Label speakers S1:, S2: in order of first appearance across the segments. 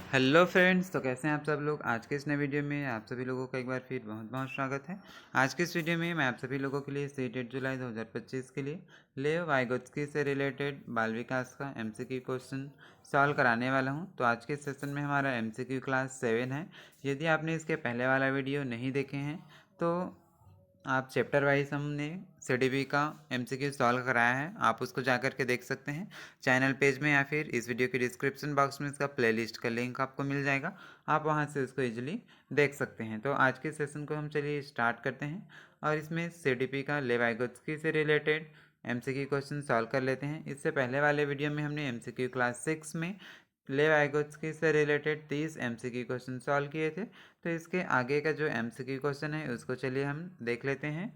S1: Hello friends, तो कैसे हैं आप सब लोग। आज के इस नए वीडियो में आप सभी लोगों का एक बार फिर बहुत बहुत स्वागत है। आज के इस वीडियो में मैं आप सभी लोगों के लिए सीट 8 जुलाई 2025 के लिए लेव वाइगोत्स्की से रिलेटेड बाल विकास का एमसीक्यू क्वेश्चन सॉल्व कराने वाला हूं। तो आज के सेशन में हमारा एमसीक्यू क्लास 7 है। यदि आपने इसके पहले वाला वीडियो नहीं देखे हैं तो आप चैप्टर वाइज हमने सीडीबी का एमसीक्यू सॉल्व कराया है, आप उसको जा कर के देख सकते हैं चैनल पेज में या फिर इस वीडियो के डिस्क्रिप्शन बॉक्स में इसका प्लेलिस्ट का लिंक आपको मिल जाएगा। आप वहां से उसको इजीली देख सकते हैं। तो आज के सेशन को हम चलिए स्टार्ट करते हैं और इसमें सीडीपी का लेवाइगोत्स्की से रिलेटेड एमसीक्यू क्वेश्चन सॉल्व कर लेते हैं। इससे पहले वाले वीडियो में हमने एमसीक्यू क्लास 6 में लेवाइगोत्स्की से रिलेटेड 30 एमसीक्यू क्वेश्चन सॉल्व किए थे। तो इसके आगे का जो एमसीक्यू क्वेश्चन है उसको चलिए हम देख लेते हैं।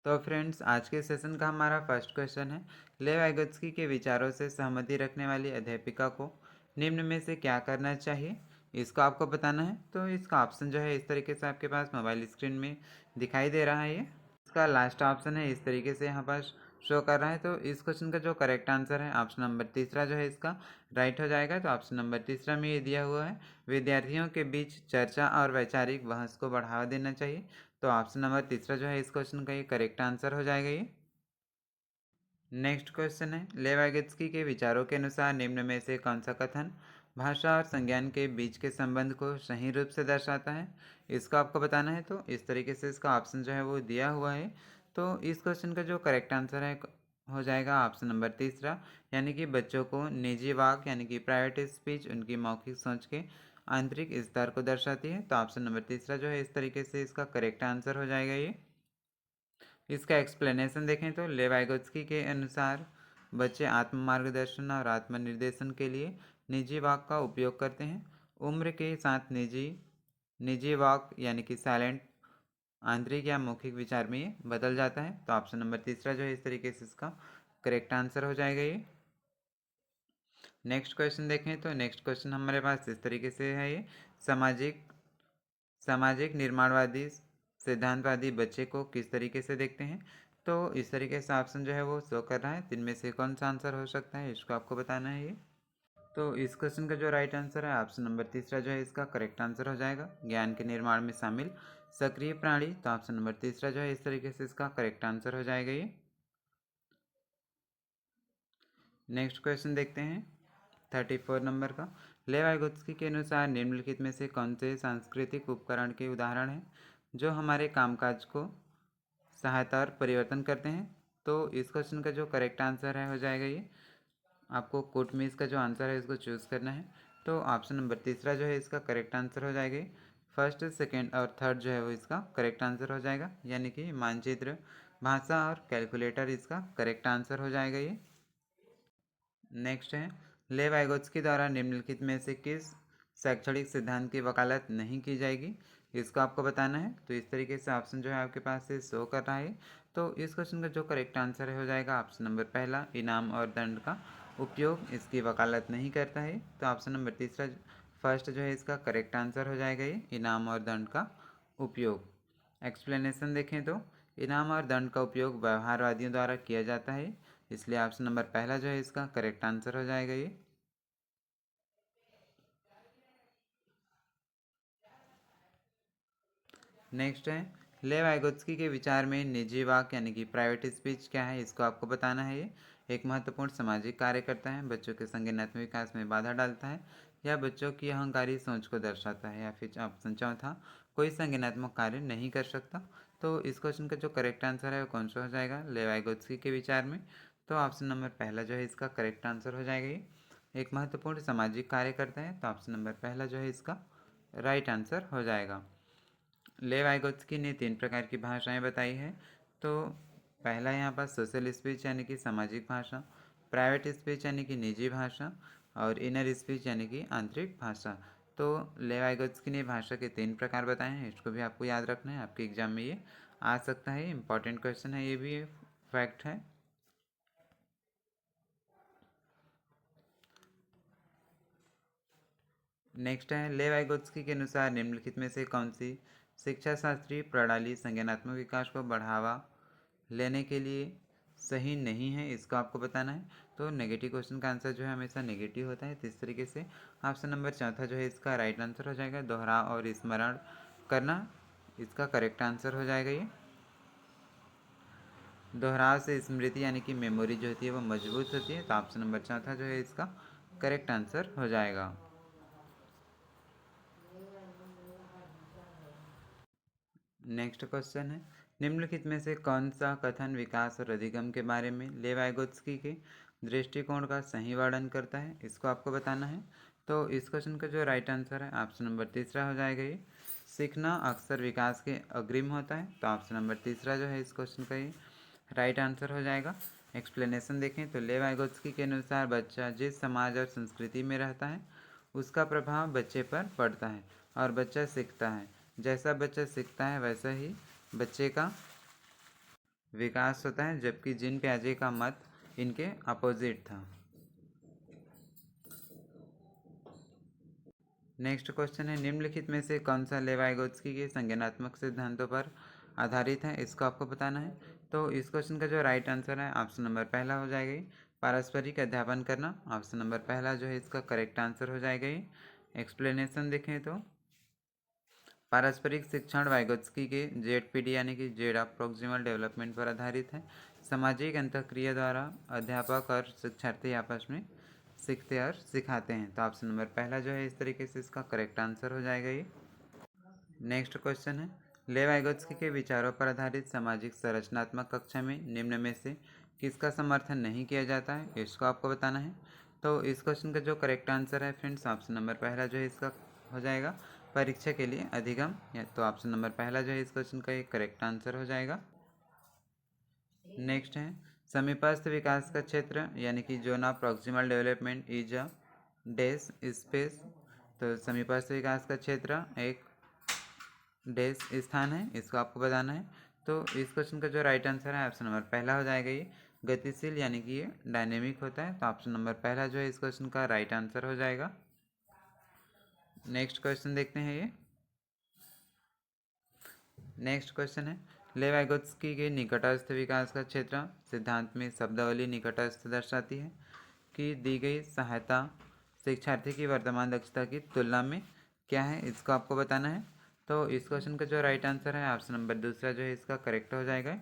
S1: तो फ्रेंड्स, आज के सेशन का हमारा फर्स्ट क्वेश्चन है, लेव वाइगोत्स्की के विचारों से सहमति रखने वाली अध्यापिका को निम्न में से क्या करना चाहिए, इसको आपको बताना है। तो इसका ऑप्शन जो है इस तरीके से आपके पास मोबाइल स्क्रीन में दिखाई दे रहा है। ये इसका लास्ट ऑप्शन है, इस तरीके से यहाँ पर शो कर रहा है। तो इस क्वेश्चन का जो करेक्ट आंसर है ऑप्शन नंबर तीसरा जो है इसका राइट हो जाएगा। तो ऑप्शन नंबर तीसरा में ये दिया हुआ है, विद्यार्थियों के बीच चर्चा और वैचारिक बहस को बढ़ावा देना चाहिए। तो ऑप्शन नंबर तीसरा जो है इस क्वेश्चन का ये करेक्ट आंसर हो जाएगा। ये नेक्स्ट क्वेश्चन है, लेवाइगोत्स्की के विचारों के अनुसार निम्न में से कौन सा कथन भाषा और संज्ञान के बीच के संबंध को सही रूप से दर्शाता है, इसको आपको बताना है। तो इस तरीके से इसका ऑप्शन जो है वो दिया हुआ है। तो इस क्वेश्चन का जो करेक्ट आंसर है हो जाएगा ऑप्शन नंबर तीसरा, यानी कि बच्चों को निजी वाक यानी कि प्राइवेट स्पीच उनकी मौखिक सोच के आंतरिक स्तर को दर्शाती है। तो ऑप्शन नंबर तीसरा जो है इस तरीके से इसका करेक्ट आंसर हो जाएगा। ये इसका एक्सप्लेनेशन देखें तो लेवाइगोत्स्की के अनुसार बच्चे आत्म मार्गदर्शन और आत्मनिर्देशन के लिए निजी वाक का उपयोग करते हैं। उम्र के साथ निजी निजी वाक यानी कि साइलेंट आंतरिक या मौखिक विचार में ये बदल जाता है। तो ऑप्शन नंबर तीसरा जो है इस तरीके से इसका करेक्ट आंसर हो जाएगा। ये नेक्स्ट क्वेश्चन देखें तो नेक्स्ट क्वेश्चन हमारे पास इस तरीके से है, ये सामाजिक सामाजिक निर्माणवादी सिद्धांतवादी बच्चे को किस तरीके से देखते हैं। तो इस तरीके से ऑप्शन जो है वो शो कर रहा है, जिनमें से कौन सा आंसर हो सकता है इसको आपको बताना है। ये तो इस क्वेश्चन का जो राइट आंसर है ऑप्शन नंबर तीसरा जो है इसका करेक्ट आंसर हो जाएगा, ज्ञान के निर्माण में शामिल सक्रिय प्राणी। तो ऑप्शन नंबर तीसरा जो है इस तरीके से इसका करेक्ट आंसर हो जाएगा। ये नेक्स्ट क्वेश्चन देखते हैं 34 नंबर का, लेवाइगोत्स्की के अनुसार निम्नलिखित में से कौन से सांस्कृतिक उपकरण के उदाहरण हैं जो हमारे कामकाज को सहायता और परिवर्तन करते हैं। तो इस क्वेश्चन का जो करेक्ट आंसर है हो जाएगा, ये आपको कोट में इसका जो आंसर है इसको चूज़ करना है। तो ऑप्शन नंबर तीसरा जो है इसका करेक्ट आंसर हो जाएगा। फर्स्ट सेकेंड और थर्ड जो है वो इसका करेक्ट आंसर हो जाएगा, यानी कि मानचित्र, भाषा और कैलकुलेटर इसका करेक्ट आंसर हो जाएगा। ये नेक्स्ट है, लेव वाइगोत्स्की द्वारा निम्नलिखित में से किस शैक्षणिक सिद्धांत की वकालत नहीं की जाएगी, इसको आपको बताना है। तो इस तरीके से ऑप्शन जो है आपके पास से शो कर रहा है। तो इस क्वेश्चन का जो करेक्ट आंसर है हो जाएगा ऑप्शन नंबर पहला, इनाम और दंड का उपयोग इसकी वकालत नहीं करता है। तो ऑप्शन नंबर तीसरा फर्स्ट जो है इसका करेक्ट आंसर हो जाएगा, ये इनाम और दंड का उपयोग। एक्सप्लेनेशन देखें तो इनाम और दंड का उपयोग व्यवहारवादियों द्वारा किया जाता है, इसलिए ऑप्शन नंबर पहला जो है इसका करेक्ट आंसर हो जाएगा। ये नेक्स्ट है, लेव वाइगोत्स्की के विचार में निजी वाक यानी कि प्राइवेट स्पीच क्या है, इसको आपको बताना है। ये एक महत्वपूर्ण सामाजिक कार्य करता है, बच्चों के संज्ञानात्मक विकास में बाधा डालता है या बच्चों की अहंकारी सोच को दर्शाता है, या फिर ऑप्शन चौथा, कोई संज्ञानात्मक कार्य नहीं कर सकता। तो इस क्वेश्चन का जो करेक्ट आंसर है वो कौन सा हो जाएगा लेव वाइगोत्स्की के विचार में। तो ऑप्शन नंबर पहला जो है इसका करेक्ट आंसर हो जाएगा। ये एक महत्वपूर्ण सामाजिक कार्य करता है, तो ऑप्शन नंबर पहला जो है इसका राइट आंसर हो जाएगा। लेव वाइगोत्स्की ने 3 प्रकार की भाषाएं बताई है। तो पहला यहाँ पर सोशल स्पीच यानी कि सामाजिक भाषा, प्राइवेट स्पीच यानी कि निजी भाषा, और इनर स्पीच यानी कि आंतरिक भाषा। तो लेव वाइगोत्स्की ने भाषा के 3 प्रकार बताए हैं, इसको भी आपको याद रखना है, आपके एग्जाम में ये आ सकता है, इंपॉर्टेंट क्वेश्चन है, ये भी फैक्ट है। नेक्स्ट है, लेव वाइगोत्स्की के अनुसार निम्नलिखित में से कौन सी शिक्षा शास्त्रीय प्रणाली संज्ञानात्मक विकास को बढ़ावा लेने के लिए सही नहीं है, इसको आपको बताना है। तो नेगेटिव क्वेश्चन का आंसर जो है हमेशा नेगेटिव होता है। तो इस तरीके से ऑप्शन नंबर चौथा जो है इसका राइट आंसर हो जाएगा। दोहराव और स्मरण करना इसका करेक्ट आंसर हो जाएगा। ये दोहराव से स्मृति यानी कि मेमोरी जो होती है वो मजबूत होती है। तो ऑप्शन नंबर चौथा जो है इसका करेक्ट आंसर हो जाएगा। नेक्स्ट क्वेश्चन है, निम्नलिखित में से कौन सा कथन विकास और अधिगम के बारे में लेव वाइगोत्स्की के दृष्टिकोण का सही वर्णन करता है, इसको आपको बताना है। तो इस क्वेश्चन का जो राइट आंसर है ऑप्शन नंबर तीसरा हो जाएगा। ये सीखना अक्सर विकास के अग्रिम होता है। तो ऑप्शन नंबर तीसरा जो है इस क्वेश्चन का ये राइट आंसर हो जाएगा। एक्सप्लेनेशन देखें तो लेव वाइगोत्स्की के अनुसार बच्चा जिस समाज और संस्कृति में रहता है उसका प्रभाव बच्चे पर पड़ता है और बच्चा सीखता है। जैसा बच्चा सीखता है वैसा ही बच्चे का विकास होता है, जबकि जीन पियाजे का मत इनके अपोजिट था। नेक्स्ट क्वेश्चन है, निम्नलिखित में से कौन सा लेव वाइगोत्स्की के संज्ञानात्मक सिद्धांतों पर आधारित है, इसको आपको बताना है। तो इस क्वेश्चन का जो राइट आंसर है ऑप्शन नंबर पहला हो जाएगा पारस्परिक अध्यापन करना। ऑप्शन नंबर पहला जो है इसका करेक्ट आंसर हो जाएगा। एक्सप्लेनेशन देखें तो पारस्परिक शिक्षण वाइगोत्स्की के जेडपीडी यानी कि जेड ऑफ प्रोक्सिमल डेवलपमेंट पर आधारित है। सामाजिक अंतःक्रिया द्वारा अध्यापक और शिक्षार्थी आपस में सीखते और सिखाते हैं। तो ऑप्शन नंबर पहला जो है इस तरीके से इसका करेक्ट आंसर हो जाएगा। ये नेक्स्ट क्वेश्चन है, लेव वाइगोत्स्की के विचारों पर आधारित सामाजिक संरचनात्मक कक्षा में निम्न में से किसका समर्थन नहीं किया जाता है, इसको आपको बताना है। तो इस क्वेश्चन का जो करेक्ट आंसर है फ्रेंड्स ऑप्शन नंबर पहला जो है इसका हो जाएगा परीक्षा के लिए अधिगम। तो ऑप्शन नंबर पहला जो है इस क्वेश्चन का एक करेक्ट आंसर हो जाएगा। नेक्स्ट है, समीपस्थ विकास का क्षेत्र यानी कि zone of proximal development is a dash space. तो समीपस्थ विकास का क्षेत्र एक डैश स्थान है, इसको आपको बताना है। तो इस क्वेश्चन का जो राइट आंसर है ऑप्शन नंबर पहला हो जाएगा। ये गतिशील यानी कि ये डायनेमिक होता है। तो ऑप्शन नंबर पहला जो है इस क्वेश्चन का राइट आंसर हो जाएगा। नेक्स्ट क्वेश्चन देखते हैं। ये नेक्स्ट क्वेश्चन है, लेव वाइगोत्स्की के निकटस्थ विकास का क्षेत्र सिद्धांत में शब्दावली निकटस्थ दर्शाती है कि दी गई सहायता शिक्षार्थी की वर्तमान दक्षता की तुलना में क्या है, इसको आपको बताना है। तो इस क्वेश्चन का जो राइट आंसर है ऑप्शन नंबर दूसरा जो है इसका करेक्ट हो जाएगा।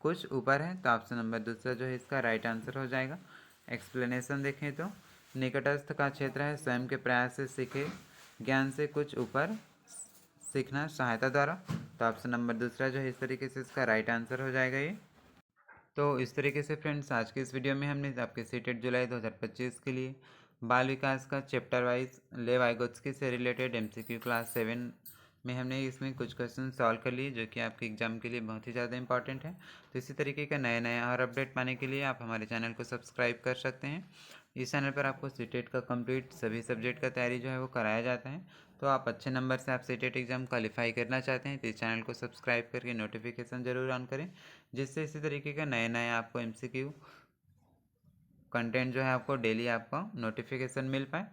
S1: कुछ ऊपर है, तो ऑप्शन नंबर दूसरा जो है इसका राइट आंसर हो जाएगा। एक्सप्लेनेशन देखें तो निकटस्थ का क्षेत्र है स्वयं के प्रयास से सीखे ज्ञान से कुछ ऊपर सीखना सहायता द्वारा। तो ऑप्शन नंबर दूसरा जो है इस तरीके से इसका राइट आंसर हो जाएगा। ये तो इस तरीके से फ्रेंड्स आज के इस वीडियो में हमने आपके सीटेट जुलाई 2025 के लिए बाल विकास का चैप्टर वाइज लेव वाइगोत्स्की से रिलेटेड एमसीक्यू क्लास 7 में हमने इसमें कुछ क्वेश्चन सॉल्व कर लिए जो कि आपके एग्जाम के लिए बहुत ही ज़्यादा इंपॉर्टेंट है। तो इसी तरीके का नया नया और अपडेट पाने के लिए आप हमारे चैनल को सब्सक्राइब कर सकते हैं। इस चैनल पर आपको सीटेट का कंप्लीट सभी सब्जेक्ट का तैयारी जो है वो कराया जाता है। तो आप अच्छे नंबर से आप सीटेट एग्ज़ाम क्वालिफाई करना चाहते हैं तो इस चैनल को सब्सक्राइब करके नोटिफिकेशन ज़रूर ऑन करें, जिससे इसी तरीके का नए नए आपको एमसीक्यू कंटेंट जो है आपको डेली आपको नोटिफिकेशन मिल पाए।